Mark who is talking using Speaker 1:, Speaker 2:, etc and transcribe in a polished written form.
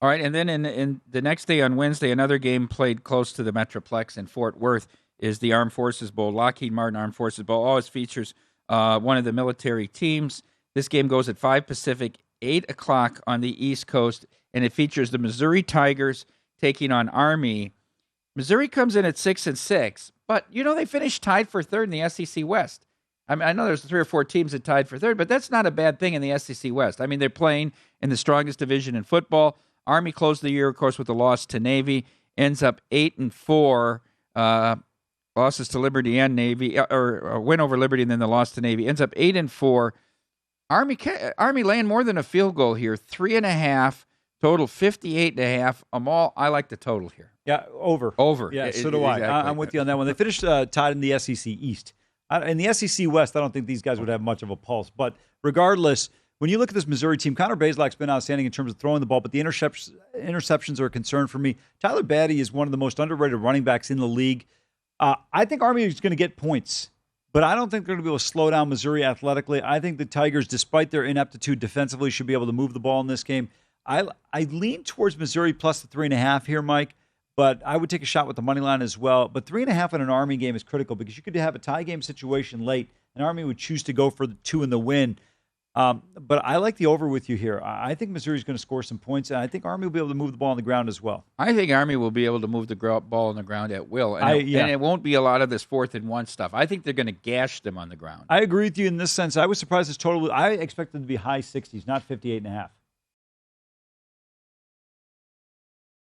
Speaker 1: All right, and then in the next day on Wednesday, another game played close to the Metroplex in Fort Worth is the Armed Forces Bowl, Lockheed Martin Armed Forces Bowl. Always features one of the military teams. This game goes at 5 Pacific, 8 o'clock on the East Coast, and it features the Missouri Tigers taking on Army. Missouri comes in at 6-6, but they finished tied for third in the SEC West. I mean, I know there's 3 or 4 teams that tied for third, but that's not a bad thing in the SEC West. I mean, they're playing in the strongest division in football. Army closed the year, of course, with a loss to Navy. Ends up 8-4. Losses to Liberty and Navy, or a win over Liberty and then the loss to Navy. Ends up 8-4. Army laying more than a field goal here, 3.5. Total 58.5. Amal, I like the total here.
Speaker 2: Yeah, over.
Speaker 1: Over.
Speaker 2: Yeah, so do I.
Speaker 1: Exactly.
Speaker 2: I'm with you on that one. They finished tied in the SEC East. In the SEC West, I don't think these guys would have much of a pulse. But regardless, when you look at this Missouri team, Connor Bazelak's been outstanding in terms of throwing the ball, but the interceptions are a concern for me. Tyler Batty is one of the most underrated running backs in the league. I think Army is going to get points, but I don't think they're going to be able to slow down Missouri athletically. I think the Tigers, despite their ineptitude defensively, should be able to move the ball in this game. I lean towards Missouri plus the 3.5 here, Mike, but I would take a shot with the money line as well. But 3.5 in an Army game is critical because you could have a tie game situation late, and Army would choose to go for the 2 in the win. But I like the over with you here. I think Missouri's going to score some points, and I think Army will be able to move the ball on the ground as well.
Speaker 1: I think Army will be able to move the ball on the ground at will, and it won't be a lot of this 4th and 1 stuff. I think they're going to gash them on the ground.
Speaker 2: I agree with you in this sense. I was surprised this total. I expected it to be high 60s, not 58.5.